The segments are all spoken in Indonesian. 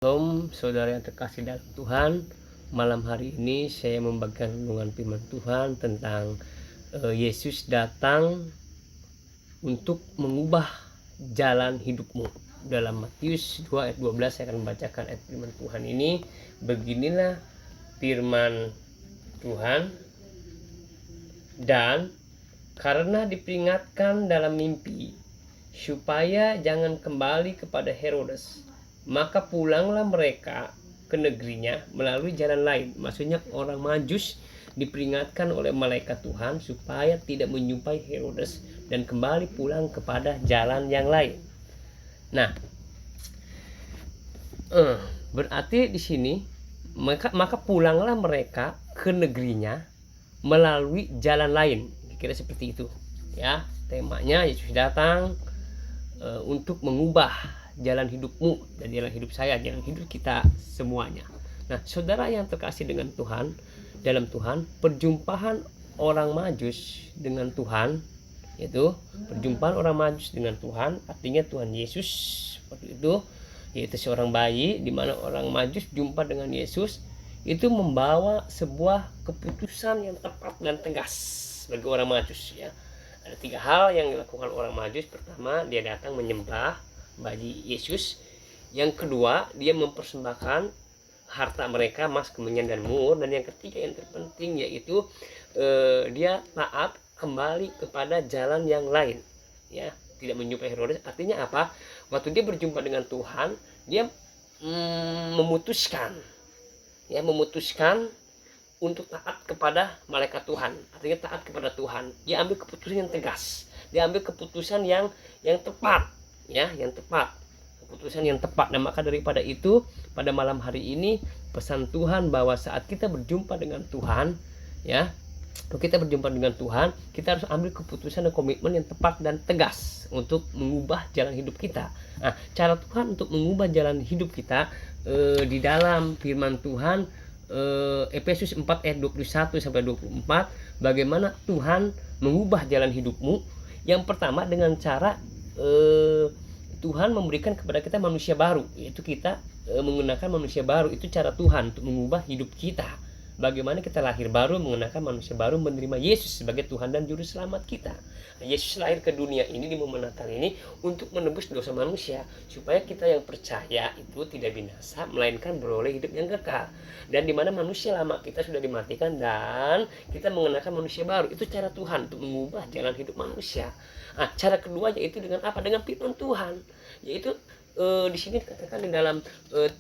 Shalom saudara yang terkasih dalam Tuhan. Malam hari ini saya membagikan renungan firman Tuhan tentang Yesus datang untuk mengubah jalan hidupmu. Dalam Matius 2 ayat 12 saya akan membacakan ayat firman Tuhan ini. Beginilah firman Tuhan. Dan karena diperingatkan dalam mimpi supaya jangan kembali kepada Herodes, maka pulanglah mereka ke negerinya melalui jalan lain. Maksudnya orang Majus diperingatkan oleh malaikat Tuhan supaya tidak menjumpai Herodes dan kembali pulang kepada jalan yang lain. Nah, berarti di sini maka pulanglah mereka ke negerinya melalui jalan lain. Kira seperti itu. Ya, temanya Yesus datang untuk mengubah jalan hidupmu dan jalan hidup saya, jalan hidup kita semuanya. Nah, saudara yang terkasih dengan Tuhan, dalam Tuhan, perjumpaan orang Majus dengan Tuhan, yaitu perjumpaan orang Majus dengan Tuhan, artinya Tuhan Yesus waktu itu, yaitu seorang bayi di mana orang Majus jumpa dengan Yesus, itu membawa sebuah keputusan yang tepat dan tegas bagi orang Majus. Ya, ada 3 hal yang dilakukan orang Majus. Pertama, dia datang menyembah bayi Yesus. Yang kedua, dia mempersembahkan harta mereka, emas, kemenyan, dan mur. Dan yang ketiga yang terpenting yaitu dia taat kembali kepada jalan yang lain. Ya, tidak menjumpai Herodes. Artinya apa? Waktu dia berjumpa dengan Tuhan, dia memutuskan untuk taat kepada malaikat Tuhan. Artinya taat kepada Tuhan. Dia ambil keputusan yang tegas. Dia ambil keputusan yang tepat. Ya, yang tepat, keputusan yang tepat. Dan maka daripada itu, pada malam hari ini pesan Tuhan bahwa saat kita berjumpa dengan Tuhan, ya, kalau kita berjumpa dengan Tuhan, kita harus ambil keputusan dan komitmen yang tepat dan tegas untuk mengubah jalan hidup kita. Nah, cara Tuhan untuk mengubah jalan hidup kita di dalam firman Tuhan, Efesus 4 ayat 21 sampai 24, bagaimana Tuhan mengubah jalan hidupmu. Yang pertama, dengan cara Tuhan memberikan kepada kita manusia baru, yaitu kita menggunakan manusia baru. Itu cara Tuhan untuk mengubah hidup kita. Bagaimana kita lahir baru, menggunakan manusia baru, menerima Yesus sebagai Tuhan dan Juru Selamat kita. Yesus lahir ke dunia ini di momen Natal ini untuk menebus dosa manusia, supaya kita yang percaya itu tidak binasa, melainkan beroleh hidup yang kekal. Dan di mana manusia lama kita sudah dimatikan dan kita mengenakan manusia baru. Itu cara Tuhan untuk mengubah jalan hidup manusia. Nah, cara kedua yaitu dengan apa? Dengan firman Tuhan. Yaitu di sini dikatakan di dalam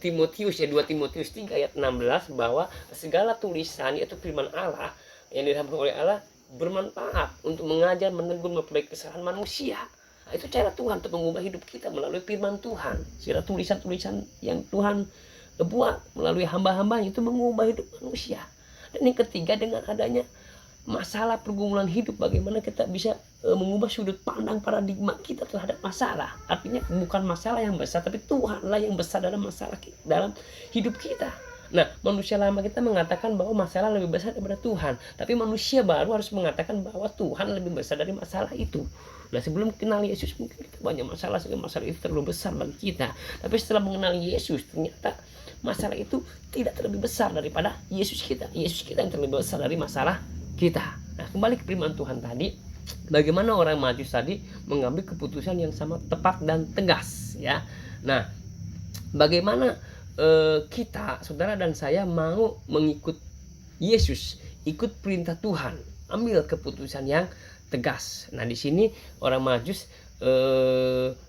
Timotius, ya, 2 Timotius 3 ayat 16, bahwa segala tulisan yaitu firman Allah yang dirahmati oleh Allah bermanfaat untuk mengajar, menegur, memperbaiki kesalahan manusia. Nah, itu cara Tuhan untuk mengubah hidup kita melalui firman Tuhan. Segala tulisan-tulisan yang Tuhan buat melalui hamba-hambanya itu mengubah hidup manusia. Dan yang ketiga, dengan adanya masalah pergumulan hidup, bagaimana kita bisa mengubah sudut pandang paradigma kita terhadap masalah. Artinya bukan masalah yang besar, tapi Tuhanlah yang besar dalam masalah dalam hidup kita. Nah, manusia lama kita mengatakan bahwa masalah lebih besar daripada Tuhan, tapi manusia baru harus mengatakan bahwa Tuhan lebih besar dari masalah itu. Nah, sebelum kenal Yesus mungkin kita banyak masalah, sehingga masalah itu terlalu besar bagi kita. Tapi setelah mengenal Yesus, ternyata masalah itu tidak terlebih besar daripada Yesus kita. Yesus kita yang terlebih besar dari masalah kita. Nah, kembali ke firman Tuhan tadi, bagaimana orang Majus tadi mengambil keputusan yang sama tepat dan tegas, ya. Nah, bagaimana kita, saudara dan saya, mau mengikut Yesus, ikut perintah Tuhan, ambil keputusan yang tegas. Nah, di sini orang Majus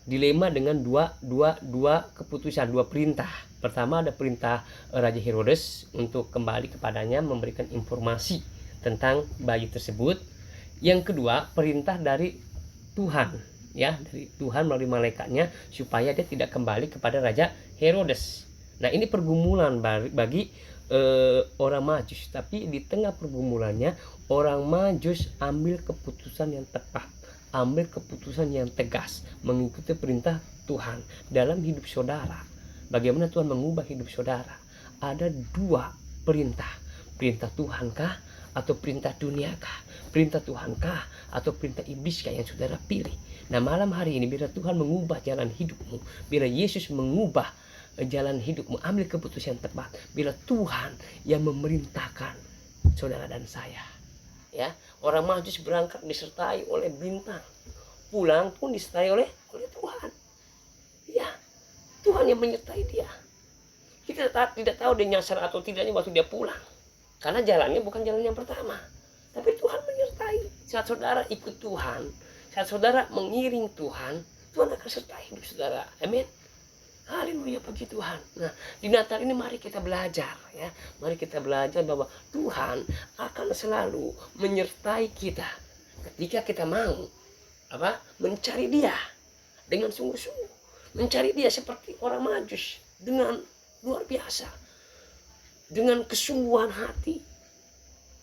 dilema dengan dua keputusan, 2 perintah. Pertama, ada perintah Raja Herodes untuk kembali kepadanya, memberikan informasi tentang bayi tersebut. Yang kedua, perintah dari Tuhan, ya, dari Tuhan melalui malaikatnya supaya dia tidak kembali kepada Raja Herodes. Nah, ini pergumulan bagi orang Majus. Tapi di tengah pergumulannya, orang Majus ambil keputusan yang tepat, ambil keputusan yang tegas, mengikuti perintah Tuhan dalam hidup saudara. Bagaimana Tuhan mengubah hidup saudara? Ada 2 perintah. Perintah Tuhankah atau perintah duniakah? Perintah Tuhankah atau perintah ibliskah yang saudara pilih? Nah, malam hari ini, bila Tuhan mengubah jalan hidupmu, bila Yesus mengubah jalan hidupmu, ambil keputusan yang tepat bila Tuhan yang memerintahkan saudara dan saya. Ya, orang Majus berangkat disertai oleh bintang, pulang pun disertai oleh Tuhan. Ya, Tuhan yang menyertai dia. Kita tidak tahu dia nyasar atau tidaknya waktu dia pulang, karena jalannya bukan jalan yang pertama, tapi Tuhan menyertai. Saat saudara ikut Tuhan, saat saudara mengiring Tuhan, Tuhan akan sertai hidup saudara. Amin. Haleluya, puji Tuhan. Nah, di Natal ini mari kita belajar, ya. Mari kita belajar bahwa Tuhan akan selalu menyertai kita ketika kita mau mencari Dia dengan sungguh-sungguh, mencari Dia seperti orang Majus dengan luar biasa, dengan kesungguhan hati,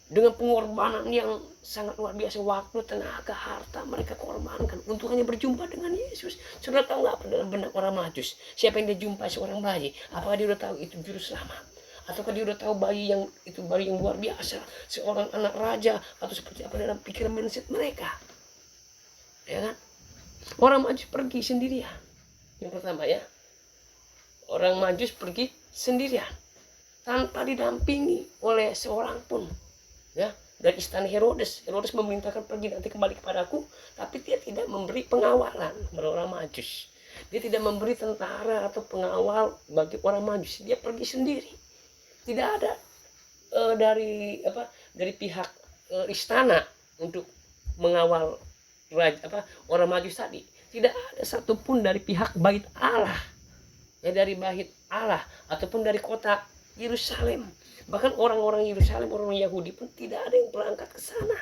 dengan pengorbanan yang sangat luar biasa, waktu, tenaga, harta mereka korbankan untuk hanya berjumpa dengan Yesus. Saudara tahu nggak apa dalam benak orang Majus? Siapa yang dia jumpai? Seorang bayi. Apakah dia udah tahu itu juru selamat? Ataukah dia udah tahu bayi yang luar biasa, seorang anak raja, atau seperti apa dalam pikiran mindset mereka? Ya kan? Orang Majus pergi sendirian. Yang pertama, ya, orang Majus pergi sendirian tanpa didampingi oleh seorang pun. Ya, dari istana Herodes memerintahkan pergi, nanti kembali kepadaku, tapi dia tidak memberi pengawalan kepada orang Majus. Dia tidak memberi tentara atau pengawal bagi orang Majus. Dia pergi sendiri. Tidak ada dari pihak istana untuk mengawal orang Majus tadi. Tidak ada satupun dari pihak bait Allah, ya, dari bait Allah ataupun dari kota Yerusalem. Bahkan orang-orang Yerusalem, orang Yahudi pun tidak ada yang berangkat ke sana.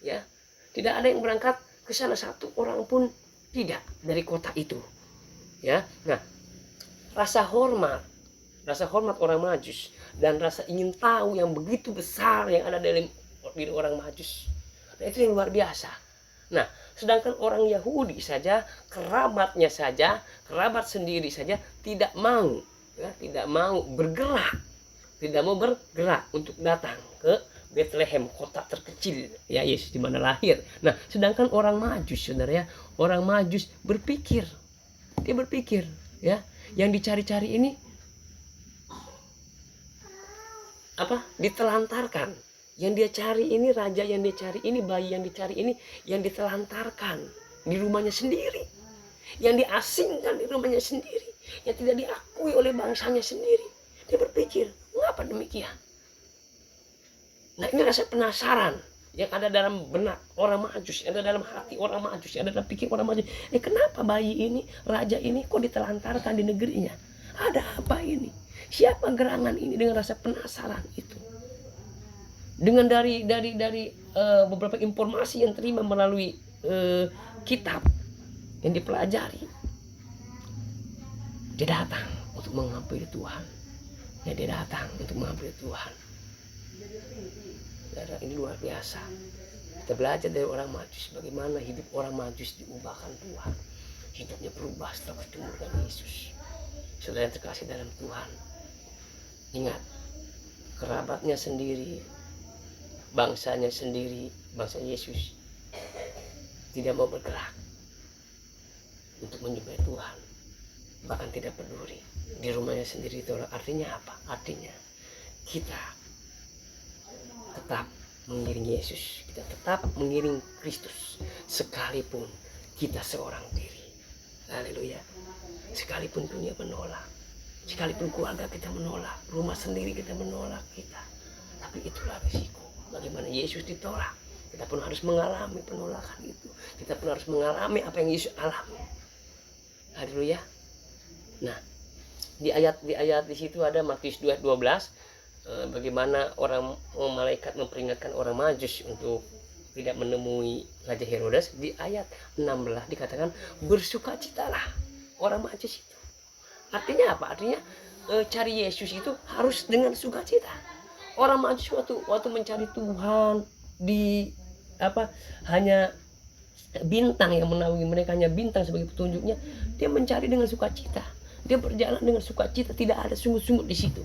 Ya, tidak ada yang berangkat ke sana, satu orang pun tidak dari kota itu. Ya, nah, rasa hormat orang Majus dan rasa ingin tahu yang begitu besar yang ada dalam diri orang Majus, nah, itu yang luar biasa. Nah, sedangkan orang Yahudi saja, kerabat sendiri saja tidak mau, ya, tidak mau bergerak untuk datang ke Bethlehem, kota terkecil, ya, Yesus di mana lahir. Nah, sedangkan orang Majus, saudara, ya, orang Majus berpikir, ya, yang dicari-cari ini ditelantarkan. Yang dia cari ini, raja yang dia cari ini, bayi yang dicari ini, yang ditelantarkan di rumahnya sendiri, yang diasingkan di rumahnya sendiri, yang tidak diakui oleh bangsanya sendiri. Dia berpikir, mengapa demikian? Nah, ini rasa penasaran yang ada dalam benak orang Majus, yang ada dalam hati orang Majus, yang ada dalam pikir orang Majus. Kenapa bayi ini, raja ini kok ditelantarkan di negerinya? Ada apa ini? Siapa gerangan ini? Dengan rasa penasaran itu, dengan dari beberapa informasi yang terima melalui kitab yang dipelajari, dia datang untuk menghampiri Tuhan. Ya, dia datang untuk menghampiri Tuhan. Ini luar biasa. Kita belajar dari orang Majus, bagaimana hidup orang Majus diubahkan Tuhan. Hidupnya berubah setelah bertemu dengan Yesus. Saudara yang terkasih dalam Tuhan, ingat, kerabatnya sendiri, bangsanya sendiri, bangsa Yesus, tidak mau bergerak untuk menjumpai Tuhan, bahkan tidak peduli di rumahnya sendiri. Itu artinya apa? Artinya kita tetap mengiring Yesus, kita tetap mengiring Kristus, sekalipun kita seorang diri. Haleluya. Sekalipun dunia menolak, sekalipun keluarga kita menolak, rumah sendiri kita menolak kita, tapi itulah risiko. Bagaimana Yesus ditolak, kita pun harus mengalami penolakan itu. Kita pun harus mengalami apa yang Yesus alami. Haleluya. Nah, di ayat di situ ada Matius 2:12, bagaimana orang malaikat memperingatkan orang Majus untuk tidak menemui Raja Herodes. Di ayat 16 dikatakan, bersukacitalah orang Majus itu. Artinya apa? Artinya cari Yesus itu harus dengan sukacita. Orang Majus waktu mencari Tuhan hanya bintang yang menaungi mereka, hanya bintang sebagai petunjuknya. Dia mencari dengan sukacita, dia berjalan dengan sukacita, tidak ada sungut-sungut di situ,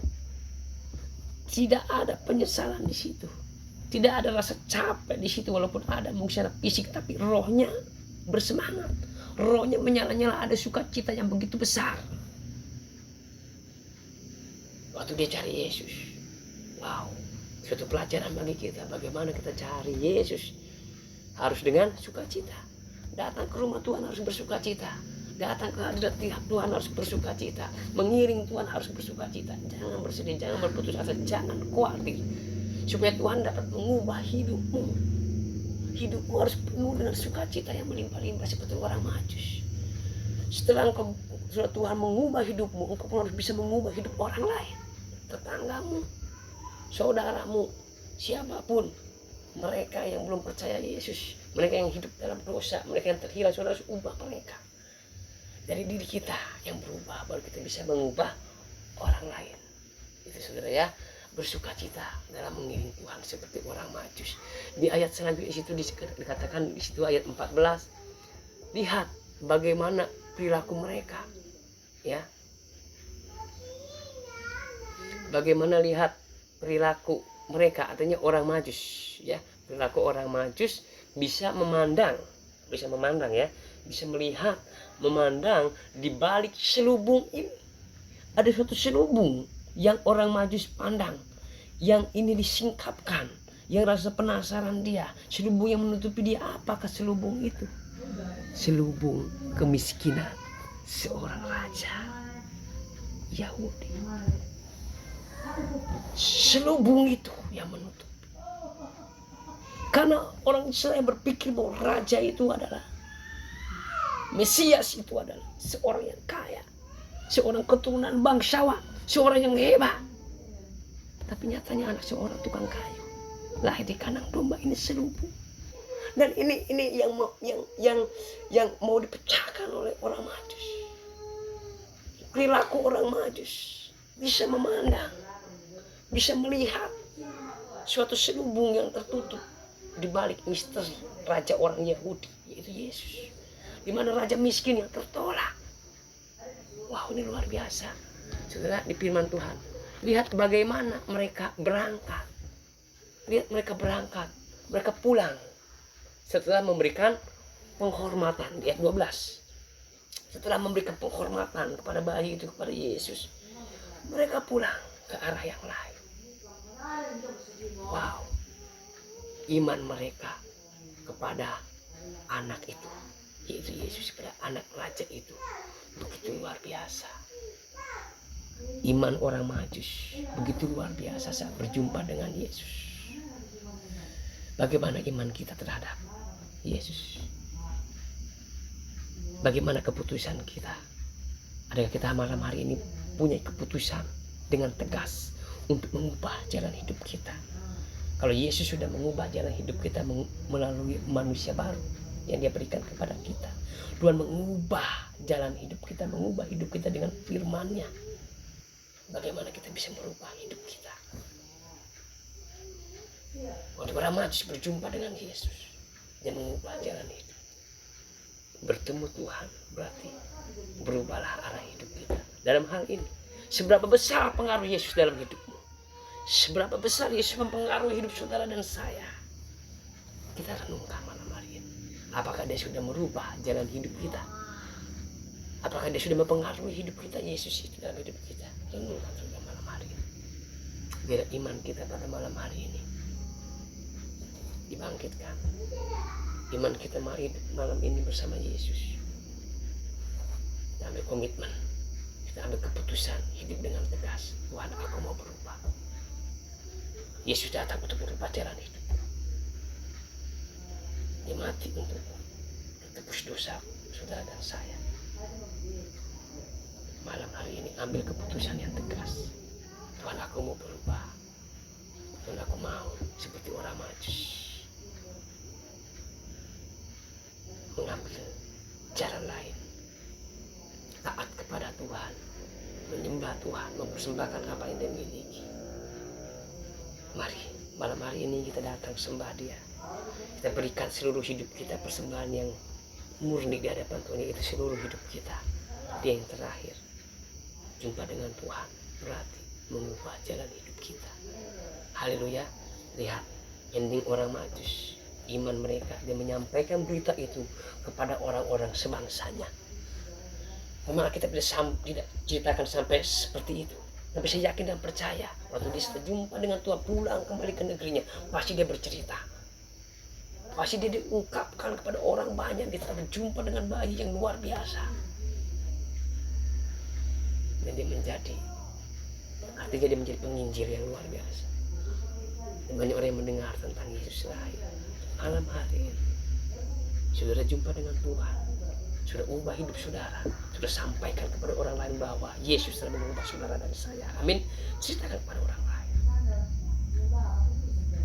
tidak ada penyesalan di situ, tidak ada rasa capek di situ. Walaupun ada mungkin secara fisik, tapi rohnya bersemangat, rohnya menyala-nyala, ada sukacita yang begitu besar. waktu dia cari Yesus. Wow, suatu pelajaran bagi kita. Bagaimana kita cari Yesus. Harus dengan sukacita. Datang ke rumah Tuhan harus bersukacita. Datang ke hadirat Tuhan harus bersukacita. Mengiring Tuhan harus bersukacita. Jangan bersedih, jangan berputus asa, jangan khawatir. Supaya Tuhan dapat mengubah hidupmu. Hidupmu harus penuh dengan sukacita yang melimpah-limpah seperti orang Majus. Setelah Tuhan mengubah hidupmu, engkau pun harus bisa mengubah hidup orang lain. Tetanggamu, saudaramu, siapapun. Mereka yang belum percaya Yesus, mereka yang hidup dalam dosa, mereka yang terhilang, saudara harus ubah mereka. Dari diri kita yang berubah, baru kita bisa mengubah orang lain. Itu saudara ya, bersukacita dalam mengiring Tuhan seperti orang Majus. Di ayat selanjutnya situ dikatakan di situ ayat 14, lihat bagaimana perilaku mereka, ya. Bagaimana lihat perilaku mereka, artinya orang Majus, ya. Perilaku orang Majus bisa memandang ya, bisa melihat, memandang di balik selubung ini. Ada suatu selubung yang orang Majus pandang, yang ini disingkapkan, yang rasa penasaran dia. Selubung yang menutupi dia, apakah selubung itu? Selubung kemiskinan seorang raja Yahudi. Selubung itu yang menutup. Karena orang Israel berpikir bahwa raja itu adalah Mesias, itu adalah seorang yang kaya, seorang keturunan bangsawan, seorang yang hebat. Tapi nyatanya anak seorang tukang kayu, lahir di kandang domba. Ini selubung. Dan ini yang mau dipecahkan oleh orang Majus. Perilaku orang Majus bisa memandang, bisa melihat suatu selubung yang tertutup di balik misteri raja orang Yahudi, yaitu Yesus. Di mana raja miskin yang tertolak. Wow, ini luar biasa. Saudara, di firman Tuhan, lihat bagaimana mereka berangkat. Lihat mereka berangkat, mereka pulang setelah memberikan penghormatan. Di ayat 12, setelah memberikan penghormatan kepada bayi itu, kepada Yesus, mereka pulang ke arah yang lain. Wow, iman mereka kepada anak itu, yaitu Yesus, kepada anak raja itu, begitu luar biasa. Iman orang Majus begitu luar biasa saat berjumpa dengan Yesus. Bagaimana iman kita terhadap Yesus? Bagaimana keputusan kita? Adakah kita malam hari ini punya keputusan dengan tegas untuk mengubah jalan hidup kita? Kalau Yesus sudah mengubah jalan hidup kita melalui manusia baru yang Dia berikan kepada kita, Tuhan mengubah jalan hidup kita, mengubah hidup kita dengan firman-Nya. Bagaimana kita bisa merubah hidup kita? Waktu para Majus berjumpa dengan Yesus dan mengubah jalan hidup, bertemu Tuhan, berarti berubahlah arah hidup kita. Dalam hal ini, seberapa besar pengaruh Yesus dalam hidupmu? Seberapa besar Yesus mempengaruhi hidup saudara dan saya? Kita renungkan malam hari ini. Apakah Dia sudah merubah jalan hidup kita? Apakah Dia sudah mempengaruhi hidup kita, Yesus itu dalam hidup kita? Renungkan juga malam hari ini. Biar iman kita pada malam hari ini dibangkitkan. Iman kita malam ini bersama Yesus. Kita ambil komitmen, kita ambil keputusan hidup dengan tegas. Tuhan, aku mau berubah. Yesus datang untuk merubah jalan hidup. Dia mati untuk tebus dosa saudara dan saya. Malam hari ini ambil keputusan yang tegas. Tuhan, aku mau berubah. Tuhan, aku mau seperti orang Majus, mengambil jalan lain, taat kepada Tuhan, menyembah Tuhan, mempersembahkan apa yang Dia miliki. Mari malam hari ini kita datang sembah Dia. Kita berikan seluruh hidup kita persembahan yang murni di hadapan Tuhan, yaitu seluruh hidup kita. Dia yang terakhir. Jumpa dengan Tuhan berarti mengubah jalan hidup kita. Haleluya. Lihat ending orang Majus, iman mereka. Dia menyampaikan berita itu kepada orang-orang sebangsanya. Memang kita tidak ceritakan sampai seperti itu. Tapi saya yakin dan percaya waktu dia jumpa dengan Tuhan, pulang kembali ke negerinya, pasti dia bercerita. Pasti dia diungkapkan kepada orang banyak. Dia telah berjumpa dengan bayi yang luar biasa. Dan dia menjadi, artinya dia menjadi penginjil yang luar biasa. Dan banyak orang yang mendengar tentang Yesus lahir. Malam hari ini saudara jumpa dengan Tuhan, sudah ubah hidup saudara, sudah sampaikan kepada orang lain bahwa Yesus telah mengubah saudara dan saya. Amin. Ceritakan kepada orang lain.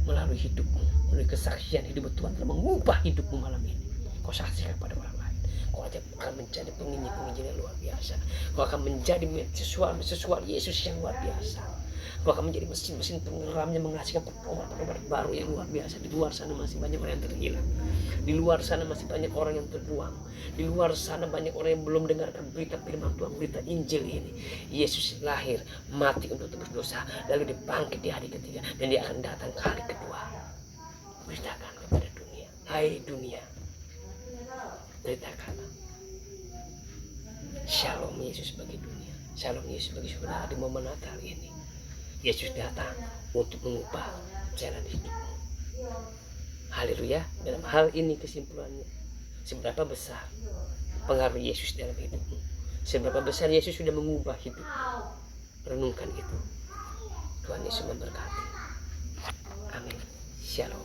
Melalui hidupmu, melalui kesaksian hidup Tuhan telah mengubah hidupmu malam ini. Kau saksikan kepada orang lain. Kau akan menjadi penginjil yang luar biasa. Kau akan menjadi sesuatu Yesus yang luar biasa. Kau akan menjadi mesin-mesin penggeramnya, menghasilkan pertobat baru yang luar biasa. Di luar sana masih banyak orang yang terhilang. Di luar sana masih banyak orang yang terbuang. Di luar sana banyak orang yang belum dengarkan berita firman Tuhan, berita Injil ini. Yesus lahir, mati untuk tebus dosa, lalu dibangkit di hari ketiga, dan dia akan datang ke hari kedua. Beritakan kepada dunia. Hai dunia, beritakan. Shalom Yesus bagi dunia. Shalom Yesus bagi saudara di momen Natal ini. Yesus datang untuk mengubah jalan hidupmu. Haleluya. Dalam hal ini kesimpulannya, seberapa besar pengaruh Yesus dalam hidupmu, seberapa besar Yesus sudah mengubah hidup. Renungkan itu. Tuhan Yesus memberkati. Amin. Shalom.